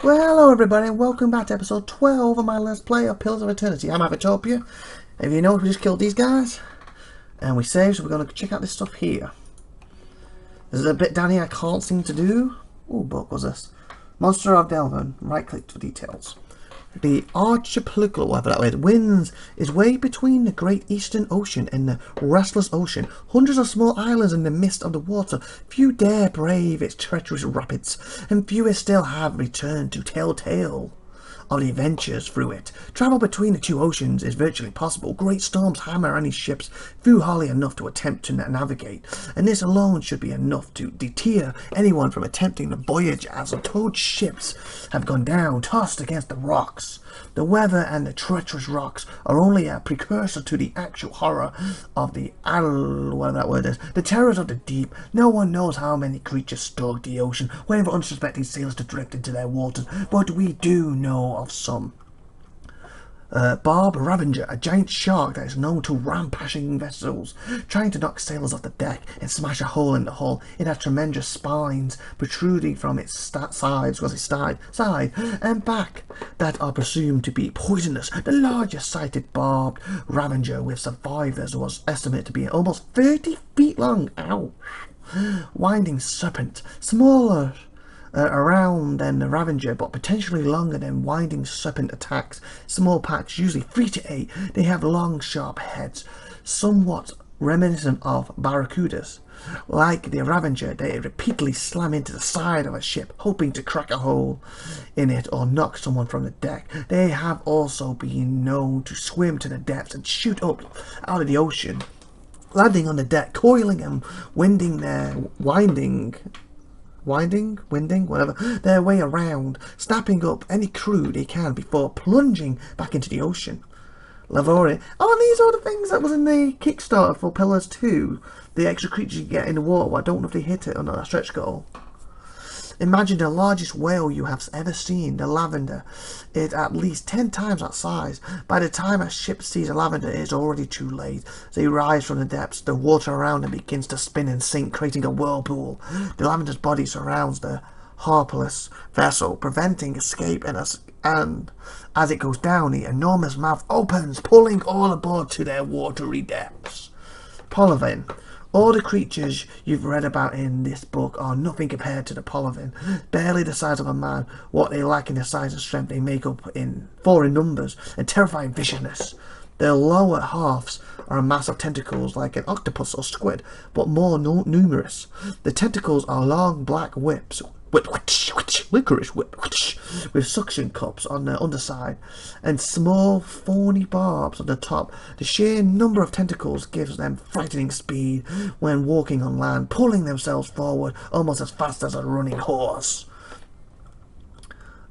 Well, hello everybody, and welcome back to episode 12 of my Let's Play of Pillars of Eternity. I'm IVATOPia. If you know, we just killed these guys, and we saved, so we're going to check out this stuff here. There's a bit down here I can't seem to do. Oh, book was this? Monster of Delvin. Right-click for details. The archipelago, whatever that word, winds is way between the Great Eastern Ocean and the Restless Ocean. Hundreds of small islands in the midst of the water. Few dare brave its treacherous rapids, and fewer still have returned to tell tale of the adventures through it. Travel between the two oceans is virtually impossible. Great storms hammer any ships through hardly enough to attempt to navigate, and this alone should be enough to deter anyone from attempting the voyage, as the towed ships have gone down, tossed against the rocks. The weather and the treacherous rocks are only a precursor to the actual horror of the whatever that word is, the terrors of the deep. No one knows how many creatures stalk the ocean, waiting for unsuspecting sailors to drift into their waters, but we do know of some. Barb Ravager, a giant shark that is known to rampaging vessels, trying to knock sailors off the deck and smash a hole in the hull. It has tremendous spines protruding from its sides and back that are presumed to be poisonous. The largest sighted barbed Ravager with survivors was estimated to be almost 30 feet long. Ow! Winding serpent, smaller around than the Ravager, but potentially longer than winding serpent attacks. Small packs, usually 3 to 8. They have long, sharp heads, somewhat reminiscent of barracudas. Like the Ravager, they repeatedly slam into the side of a ship, hoping to crack a hole in it or knock someone from the deck. They have also been known to swim to the depths and shoot up out of the ocean, landing on the deck, coiling and winding, whatever, their way around, snapping up any crew they can before plunging back into the ocean. Lavori. Oh, and these are the things that was in the Kickstarter for Pillars 2. The extra creatures you get in the water. Well, I don't know if they hit it or not, a stretch goal. Imagine the largest whale you have ever seen. The lavender is at least 10 times that size. By the time a ship sees a lavender, it is already too late. They rise from the depths. The water around them begins to spin and sink, creating a whirlpool. The lavender's body surrounds the harpeless vessel, preventing escape, and as it goes down, the enormous mouth opens, pulling all aboard to their watery depths. Polyvin. All the creatures you've read about in this book are nothing compared to the Polyvin. Barely the size of a man. What they lack in the size and strength, they make up for in numbers and terrifying viciousness. Their lower halves are a mass of tentacles like an octopus or squid, but more numerous. The tentacles are long black whips, licorice whip, with suction cups on the underside and small thorny barbs on the top. The sheer number of tentacles gives them frightening speed when walking on land, pulling themselves forward almost as fast as a running horse.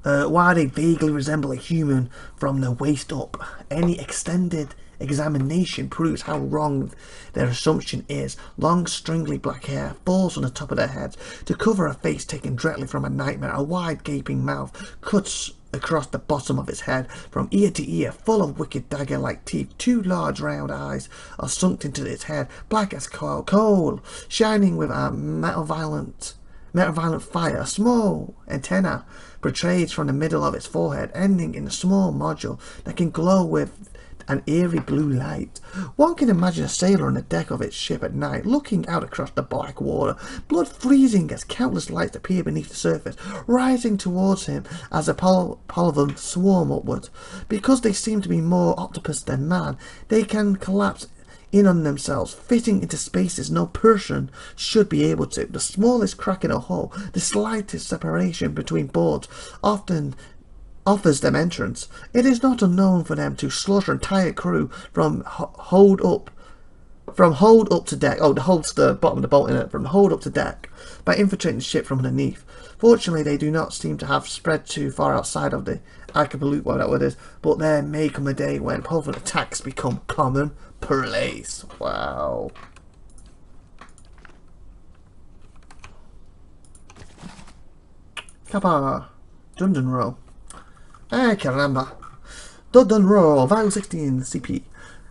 While they vaguely resemble a human from the waist up, any extended examination proves how wrong their assumption is. Long, stringly black hair falls on the top of their heads to cover a face taken directly from a nightmare. A wide, gaping mouth cuts across the bottom of its head from ear to ear, full of wicked dagger-like teeth. 2 large round eyes are sunk into its head, black as coal, shining with a metal-violent fire. A small antenna protrudes from the middle of its forehead, ending in a small module that can glow with an eerie blue light. One can imagine a sailor on the deck of its ship at night, looking out across the black water, blood freezing as countless lights appear beneath the surface, rising towards him as the polyvin swarm upwards. Because they seem to be more octopus than man, they can collapse in on themselves, fitting into spaces no person should be able to. The smallest crack in a hull, the slightest separation between boards, often offers them entrance. It is not unknown for them to slaughter entire crew from hold up to deck. Oh, the hold's the bottom of the boat in it. From hold up to deck by infiltrating the ship from underneath. Fortunately, they do not seem to have spread too far outside of the archipelago, whatever that word is, but there may come a day when polyvin attacks become commonplace. Wow. Kappa. Dungeon roll. Caramba. Dungeon roll. Value 16 CP.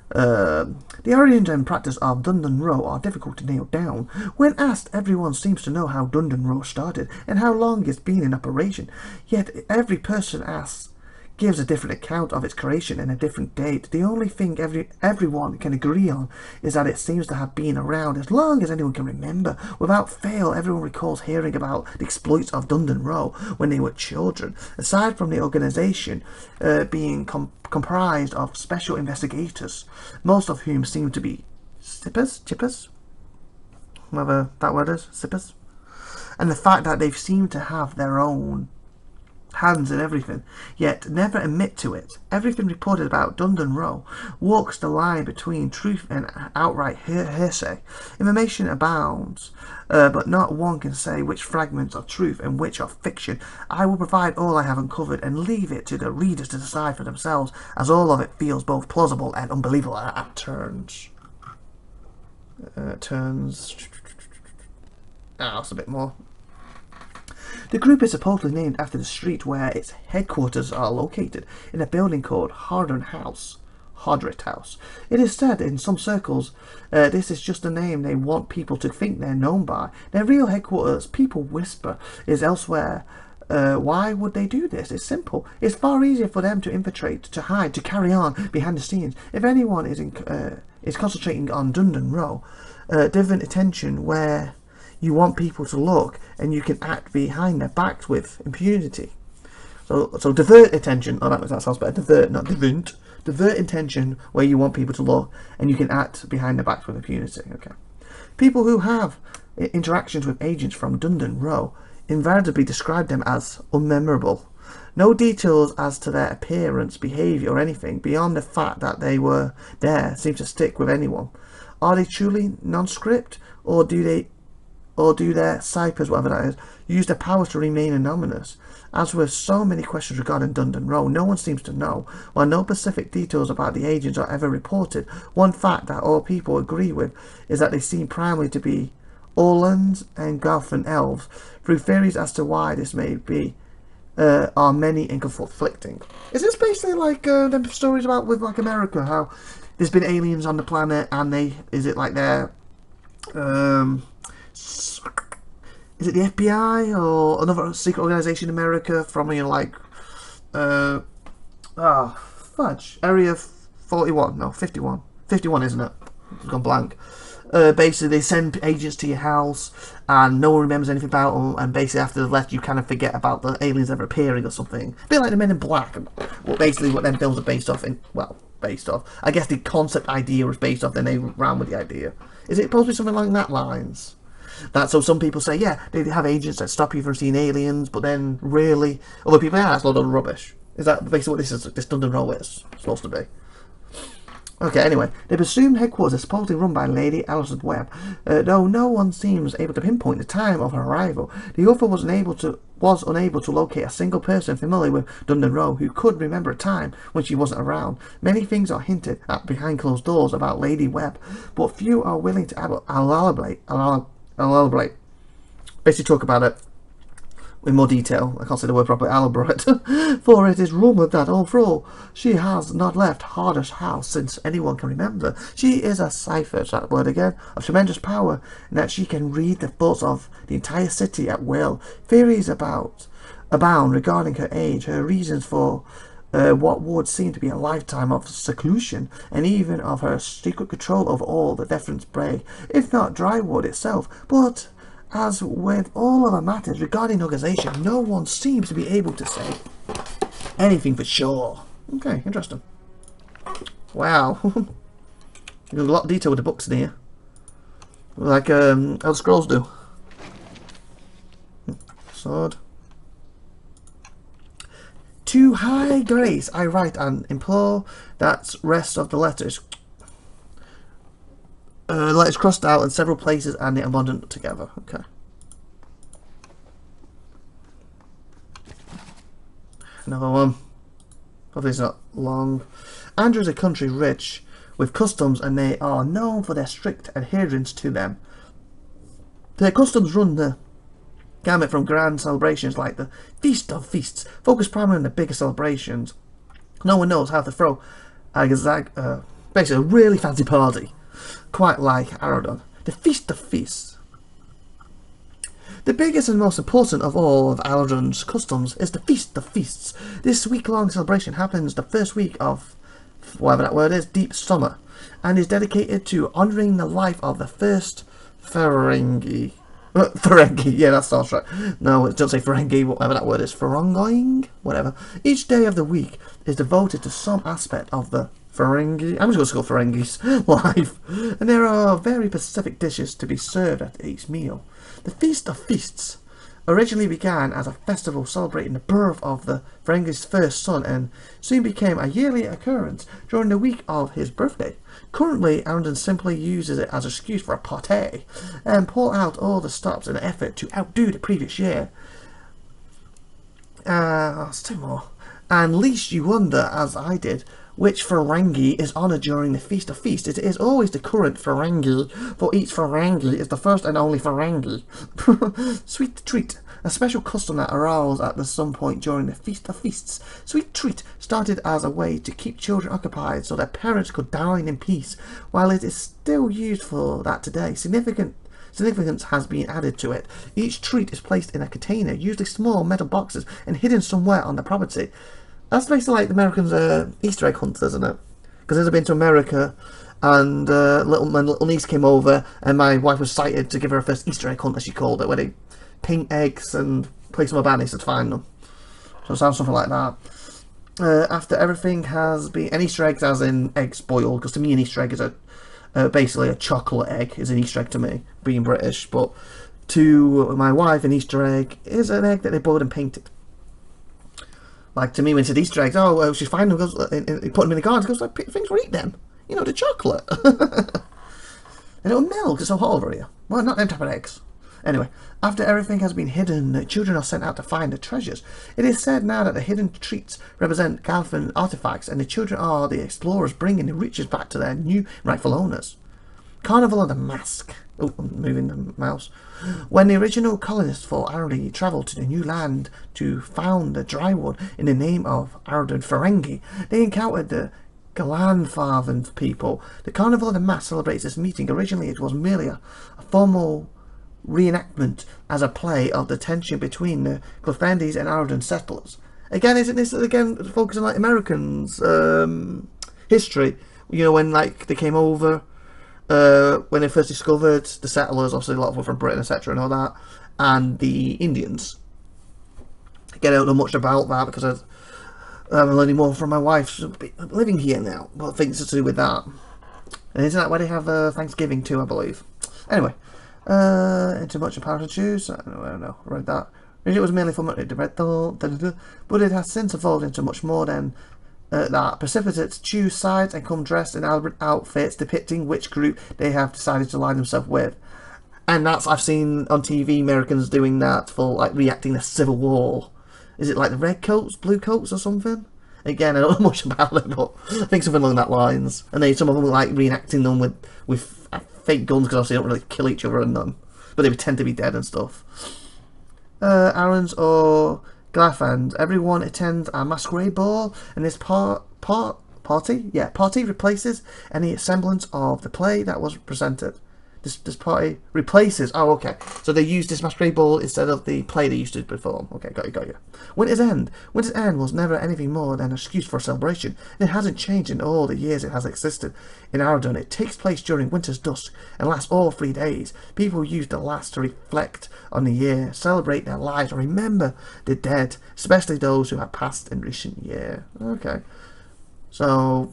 The origin and practice of Dundon Row are difficult to nail down. When asked, everyone seems to know how Dundon Row started and how long it's been in operation. Yet every person asked gives a different account of its creation and a different date. The only thing everyone can agree on is that it seems to have been around as long as anyone can remember. Without fail, everyone recalls hearing about the exploits of Dundon Row when they were children. Aside from the organisation being comprised of special investigators, most of whom seem to be chippers, whatever that word is, sippers, and the fact that they seem to have their own hands in everything, yet never admit to it. Everything reported about Dundon Row walks the line between truth and outright hearsay. Information abounds, but not one can say which fragments are truth and which are fiction. I will provide all I have uncovered and leave it to the readers to decide for themselves, as all of it feels both plausible and unbelievable at turns. That's a bit more. The group is supposedly named after the street where its headquarters are located, in a building called Hardret House. It is said in some circles this is just a name they want people to think they're known by. Their real headquarters, people whisper, is elsewhere. Why would they do this? It's simple. It's far easier for them to infiltrate, to hide, to carry on behind the scenes. If anyone is concentrating on Dundon Row, divert attention where you want people to look, and you can act behind their backs with impunity. So divert attention. Oh, that sounds better. Divert, not divert. Divert attention where you want people to look, and you can act behind their backs with impunity. Okay. People who have interactions with agents from Dundon Row invariably describe them as unmemorable. No details as to their appearance, behaviour, or anything beyond the fact that they were there seem to stick with anyone. Are they truly nondescript, or do their ciphers, whatever that is, use their powers to remain anonymous? As with so many questions regarding Dundon Row, no one seems to know. While no specific details about the agents are ever reported, one fact that all people agree with is that they seem primarily to be Orlands and Gotham elves. Through theories as to why this may be, are many and conflicting. Is this basically like the stories about with like America, how there's been aliens on the planet and is it like they're is it the FBI or another secret organization in America from, you know, like Area 41, no, 51, isn't it? It's gone blank. Basically they send agents to your house and no one remembers anything about them, and basically after they've left you kind of forget about the aliens ever appearing or something. A bit like the Men in Black, and basically what them films are based off. I guess the concept idea was based off, then they ran with the idea. Is it supposed to be something along that lines? That, so some people say, yeah, they have agents that stop you from seeing aliens, but then really other people, yeah, that's a lot of rubbish. Is that basically what this Dundon Row is supposed to be? Okay, anyway, the presumed headquarters is supposedly run by Lady Alison Webb, though no one seems able to pinpoint the time of her arrival. The author was unable to locate a single person familiar with Dundon Row who could remember a time when she wasn't around. Many things are hinted at behind closed doors about Lady Webb, but few are willing to elaborate. Basically talk about it in more detail. I can't say the word properly. Elaborate. For it is rumoured that although she has not left Hardret House since anyone can remember, she is a cipher, that word again, of tremendous power, and that she can read the thoughts of the entire city at will. Theories abound regarding her age, her reasons for what would seem to be a lifetime of seclusion, and even of her secret control over all the Deference Bray, if not Drywood itself. But as with all other matters regarding organisation, no one seems to be able to say anything for sure. Okay, interesting. Wow. There's a lot of detail with the books in here. Like Elder Scrolls do. Sword. To high grace I write and implore that rest of the letters. Letters crossed out in several places and the abundant together. Okay. Another one. Hopefully it's not long. Andrew is a country rich with customs, and they are known for their strict adherence to them. Their customs run the gamut from grand celebrations like the Feast of Feasts, focused primarily on the bigger celebrations. No one knows how to throw Basically, a really fancy party. Quite like Aradon. The Feast of Feasts. The biggest and most important of all of Aradon's customs is the Feast of Feasts. This week-long celebration happens the first week of, whatever that word is, deep summer, and is dedicated to honouring the life of the first Ferengi. Ferengi, yeah, that sounds right. No, it doesn't say Ferengi, whatever that word is. Ferengi? Whatever. Each day of the week is devoted to some aspect of the Ferengi, I'm just going to call Ferengi's life. And there are very specific dishes to be served at each meal. The Feast of Feasts originally began as a festival celebrating the birth of the Ferengi's first son and soon became a yearly occurrence during the week of his birthday. Currently, Aradon simply uses it as an excuse for a party and pull out all the stops in an effort to outdo the previous year. Let's do more. And least you wonder, as I did, which Ferengi is honoured during the Feast of Feasts. It is always the current Ferengi, for each Ferengi is the first and only Ferengi. Sweet treat, a special custom that arose at some point during the Feast of Feasts. Sweet treat started as a way to keep children occupied so their parents could dine in peace. While it is still used for that today, significance has been added to it. Each treat is placed in a container, usually small metal boxes, and hidden somewhere on the property. That's basically like the Americans' Easter egg hunters, isn't it? Because I've been to America, and my little niece came over, and my wife was excited to give her first Easter egg hunt, as she called it, where they paint eggs and place them on bunnies to find them. So it sounds something like that. After everything has been, and Easter eggs as in eggs boiled, because to me an Easter egg is basically a chocolate egg is an Easter egg to me, being British, but to my wife an Easter egg is an egg that they boiled and painted. Like to me when it said Easter eggs, oh, she's finding them, put them in the garden, goes like, things will eat them, you know, the chocolate. And it'll melt, it's so hot over here. Well, not them type of eggs. Anyway, after everything has been hidden, children are sent out to find the treasures. It is said now that the hidden treats represent Galfan artifacts, and the children are the explorers bringing the riches back to their new rightful owners. Carnival of the Mask. Oh, I'm moving the mouse. When the original colonists for Aradon travelled to the new land to found the drywood in the name of Aradon Ferengi, they encountered the Galanfarvan people. The Carnival of the Mask celebrates this meeting. Originally it was merely a formal reenactment as a play of the tension between the Glafandis and Aradon settlers. Again, isn't this again focusing on like Americans' history? You know, when like they came over, when they first discovered the settlers, obviously a lot of them from Britain, etc., and all that, and the Indians. Again, I don't know much about that because I'm learning more from my wife living here now. But things to do with that. And isn't that where they have Thanksgiving too, I believe? Anyway. Into much apparent Jews. I don't know. I read that. It was mainly for but it has since evolved into much more than that. Precipitates choose sides and come dressed in elaborate outfits depicting which group they have decided to line themselves with. And that's, I've seen on TV Americans doing that for like reacting to Civil War. Is it like the red coats, blue coats or something? Again, I don't know much about it, but I think something along that lines. And then some of them like reenacting them with fake guns because obviously they don't really kill each other and them, but they pretend to be dead and stuff. Arons or Glafand, everyone attends a masquerade ball, and this party replaces any semblance of the play that was presented. This party replaces. Oh, okay. So they used this masquerade ball instead of the play they used to perform. Okay, got you. Winter's End. Winter's End was never anything more than an excuse for a celebration. It hasn't changed in all the years it has existed. In Aradon, it takes place during winter's dusk and lasts all 3 days. People use the last to reflect on the year, celebrate their lives, and remember the dead, especially those who have passed in recent year. Okay. So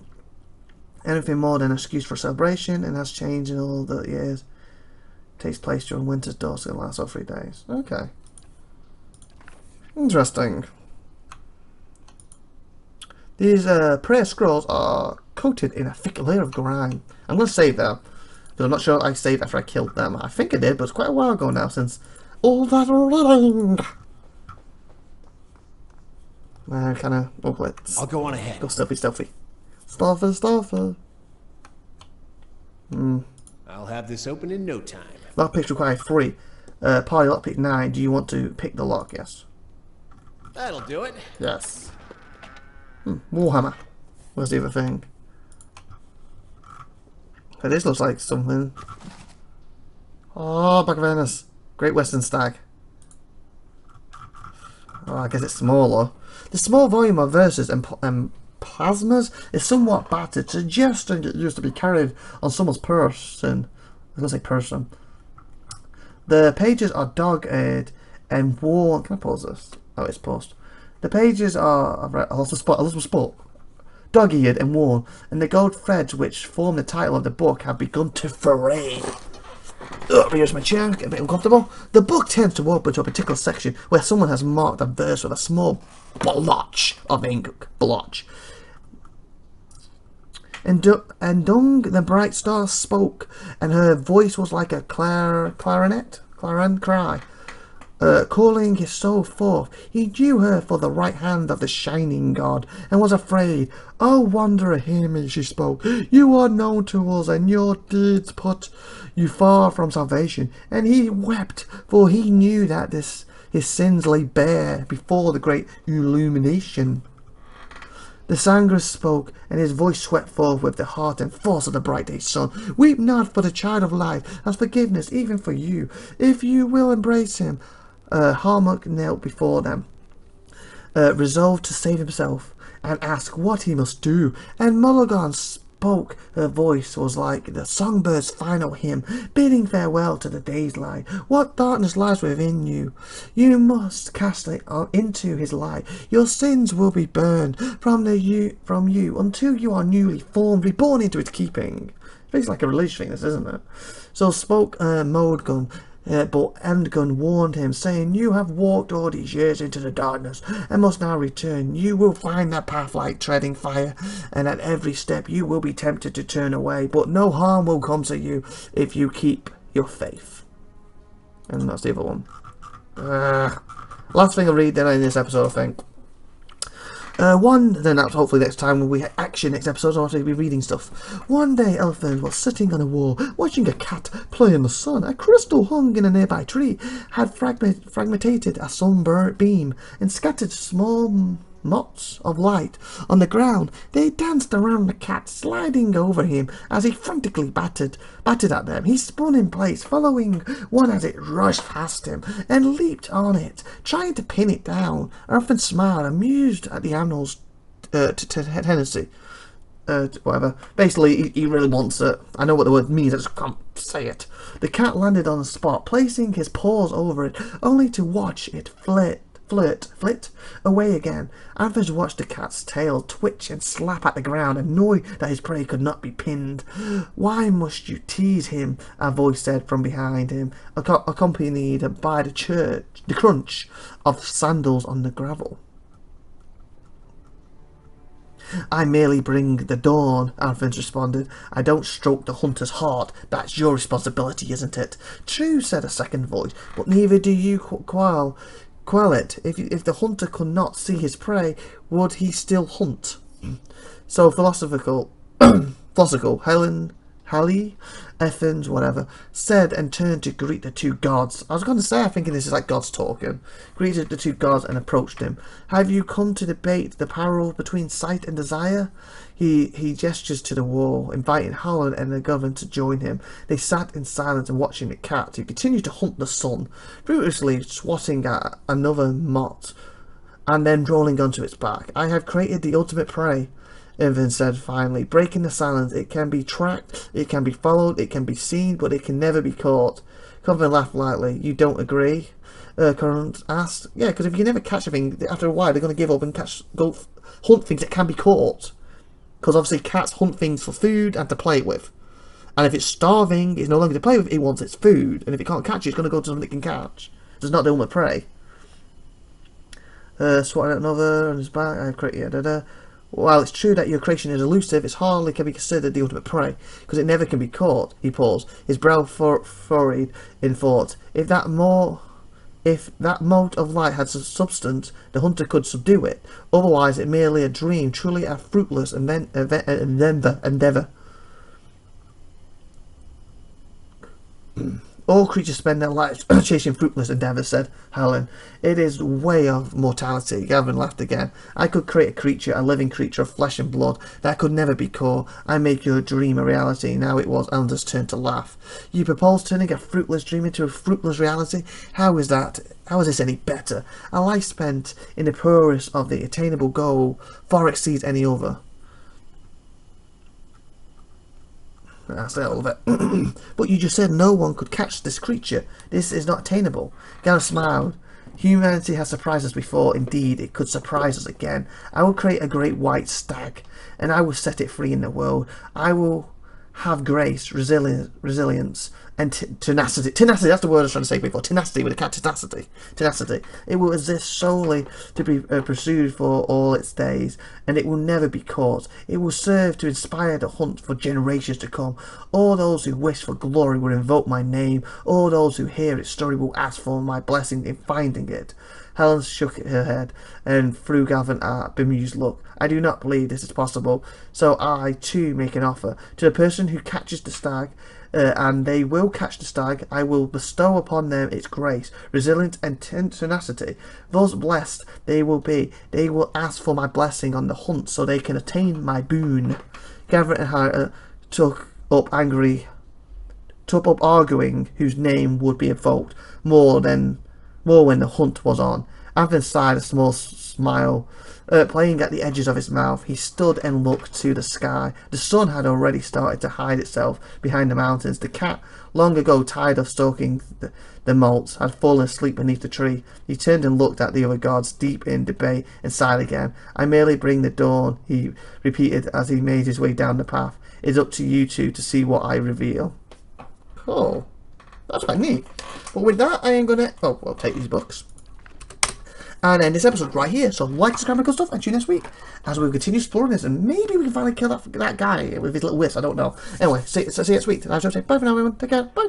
anything more than an excuse for celebration, and has changed in all the years. Takes place during winter's dusk and lasts all 3 days. Okay. Interesting. These prayer scrolls are coated in a thick layer of grime. I'm going to save them, because I'm not sure I saved after I killed them. I think I did, but it's quite a while ago now since all that running. Kind of. Oh, let's. I'll go on ahead. Go stealthy. Stealthy. I'll have this open in no time. Lock picks require 3. Party lock pick 9. Do you want to pick the lock? Yes. That'll do it. Yes. Warhammer. Where's the other thing? So this looks like something. Oh, Back of Venice. Great Western Stag. Oh, I guess it's smaller. The small volume of verses and plasmas is somewhat battered, suggesting it used to be carried on someone's person. I was going to say person. The pages are dog-eared and worn. Can I pause this? Oh, it's paused. The pages are. I lost the spot. Dog-eared and worn, and the gold threads which form the title of the book have begun to fray. Here's my chair, get a bit uncomfortable. The book tends to open to a particular section where someone has marked a verse with a small blotch of ink. And Dung, the bright star, spoke, and her voice was like a clarion cry. Calling his soul forth, he knew her for the right hand of the shining god, and was afraid. "Oh, wanderer, hear me," she spoke. "You are known to us, and your deeds put you far from salvation." And he wept, for he knew that his sins lay bare before the great illumination. The Sangres spoke, and his voice swept forth with the heart and force of the bright day sun. "Weep not, for the child of light has forgiveness even for you, if you will embrace him." Harmach knelt before them, resolved to save himself, and ask what he must do. And Mulligan spoke. Her voice was like the songbird's final hymn, bidding farewell to the day's light. "What darkness lies within you? You must cast it into his light. Your sins will be burned from you until you are newly formed, reborn into its keeping." It's like a religious thing, this, isn't it? So spoke Modgun. But Endgun warned him, saying, "You have walked all these years into the darkness, and must now return. You will find that path like treading fire, and at every step you will be tempted to turn away, but no harm will come to you if you keep your faith." And that's the other one. Last thing I'll read then in this episode, I think. Then that's hopefully next time when we action next episode, I'll be reading stuff. One day, Elephant was sitting on a wall, watching a cat play in the sun. A crystal hung in a nearby tree had fragmented a sunbeam and scattered small motes of light on the ground. They danced around the cat, sliding over him as he frantically batted at them. He spun in place, following one as it rushed past him, and leaped on it, trying to pin it down. Elephant smiled, amused at the animal's tendency. Whatever. Basically, he really wants it. I know what the word means, I just can't say it. The cat landed on the spot, placing his paws over it, only to watch it flit away again. Anthers watched the cat's tail twitch and slap at the ground, annoyed that his prey could not be pinned. "Why must you tease him?" a voice said from behind him, accompanied by the crunch of sandals on the gravel. "I merely bring the dawn," Anthony responded. "I don't stroke the hunter's heart. That's your responsibility, isn't it?" "True," said a second voice, "but neither do you quell it. If the hunter could not see his prey, would he still hunt?" So philosophical Halley, Ethans, whatever, said and turned to greet the two gods. I was going to say, I'm thinking this is like gods talking. Greeted the two gods and approached him. "Have you come to debate the parallel between sight and desire?" He gestures to the wall, inviting Howland and the governor to join him. They sat in silence and watching the cat, who continued to hunt the sun, brutally swatting at another mot, and then rolling onto its back. "I have created the ultimate prey," Irvin said finally, breaking the silence. "It can be tracked, it can be followed, it can be seen, but it can never be caught." Coven laughed lightly. "You don't agree?" Current asked. "Yeah, because if you never catch a thing, after a while they're going to give up and go hunt things that can be caught. Because obviously cats hunt things for food and to play with. And if it's starving, it's no longer to play with, it wants its food. And if it can't catch it, it's going to go to something it can catch. It's not the ultimate prey." Swatting at another on his back. I created "While it's true that your creation is elusive, it hardly can be considered the ultimate prey, because it never can be caught." He paused, his brow furrowed in thought. If that mote of light had substance, the hunter could subdue it. Otherwise, it's merely a dream, truly a fruitless endeavour. All creatures spend their lives chasing fruitless endeavours, said Helen. It is the way of mortality. Gavin laughed again. I could create a creature, a living creature of flesh and blood, that could never be core. I make your dream a reality. Now it was Ellen's turn to laugh. You propose turning a fruitless dream into a fruitless reality? How is that? How is this any better? A life spent in the purest of the attainable goal far exceeds any other. That's a little bit. But you just said no one could catch this creature. This is not attainable. Gareth smiled. Humanity has surprised us before. Indeed, it could surprise us again. I will create a great white stag, and I will set it free in the world. I will have grace, resilience, and tenacity. Tenacity, that's the word I was trying to say before. Tenacity with a cat. Tenacity. It will exist solely to be pursued for all its days, and it will never be caught. It will serve to inspire the hunt for generations to come. All those who wish for glory will invoke my name. All those who hear its story will ask for my blessing in finding it. Helen shook her head and threw Gavin a bemused look. I do not believe this is possible, so I too make an offer. To the person who catches the stag, and they will catch the stag, I will bestow upon them its grace, resilience and tenacity. Thus blessed they will be. They will ask for my blessing on the hunt so they can attain my boon. Gavin and Hannah took up arguing whose name would be invoked more when the hunt was on. Anthony sighed a small smile, playing at the edges of his mouth. He stood and looked to the sky. The sun had already started to hide itself behind the mountains. The cat, long ago tired of stalking the moults, had fallen asleep beneath the tree. He turned and looked at the other gods, deep in debate, and sighed again. I merely bring the dawn, he repeated as he made his way down the path. It's up to you two to see what I reveal. Oh, that's quite neat. But with that, I am going to... Oh, well, take these books. And end this episode right here. So like, subscribe, and good stuff. And tune next week as we continue exploring this. And maybe we can finally kill that guy with his little whisk. I don't know. Anyway, see you next week. I was going to say bye for now, everyone. Take care. Bye.